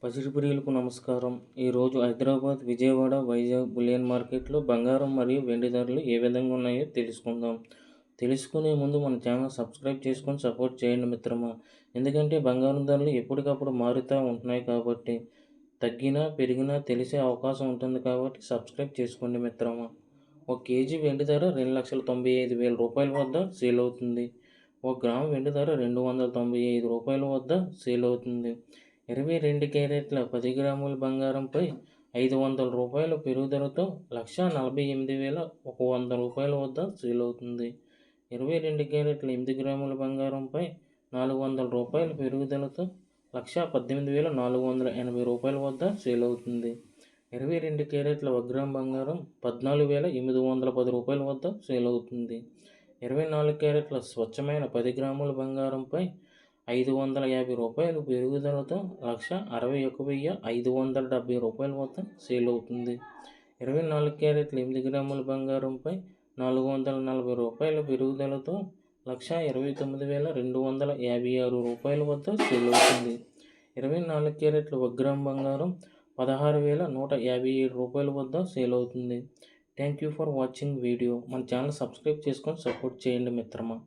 పసిడి ప్రియులకు నమస్కారం. ఈరోజు హైదరాబాద్, విజయవాడ, వైజాగ్ బులియన్ మార్కెట్లో బంగారం మరియు వెండి ధరలు ఏ విధంగా ఉన్నాయో తెలుసుకుందాం. తెలుసుకునే ముందు మన ఛానల్ సబ్స్క్రైబ్ చేసుకొని సపోర్ట్ చేయండి మిత్రమా. ఎందుకంటే బంగారం ధరలు ఎప్పటికప్పుడు మారుతూ ఉంటున్నాయి కాబట్టి తగ్గినా పెరిగినా తెలిసే అవకాశం ఉంటుంది కాబట్టి సబ్స్క్రైబ్ చేసుకోండి మిత్రమా. 1 కేజీ వెండి ధర 2,95,000 రూపాయల వద్ద సేల్ అవుతుంది. 1 గ్రాము వెండి ధర 295 రూపాయల వద్ద సేల్ అవుతుంది. 22 క్యారెట్ల 10 గ్రాముల బంగారంపై 500 రూపాయల పెరుగుదలతో 1,48,100 రూపాయల వద్ద సేల్ అవుతుంది. 22 క్యారెట్ల 8 గ్రాముల బంగారంపై 400 రూపాయల పెరుగుదలతో 1,18,480 రూపాయల వద్ద సేల్ అవుతుంది. 22 క్యారెట్ల 1 గ్రాము బంగారం 14,810 రూపాయల వద్ద సేల్ అవుతుంది. 24 క్యారెట్ల స్వచ్ఛమైన 10 గ్రాముల బంగారంపై 550 రూపాయలు పెరుగుదలతో 1,61,570 రూపాయల వద్ద సేల్ అవుతుంది. 24 క్యారెట్ల 8 గ్రాముల బంగారంపై 440 రూపాయల పెరుగుదలతో 1,29,256 రూపాయల వద్ద సేల్ అవుతుంది. 24 క్యారెట్ల 1 గ్రాము బంగారం 16,157 రూపాయల వద్ద సేల్ అవుతుంది. Thank you for watching video. మన ఛానల్ సబ్స్క్రైబ్ చేసుకొని సపోర్ట్ చేయండి మిత్రమా.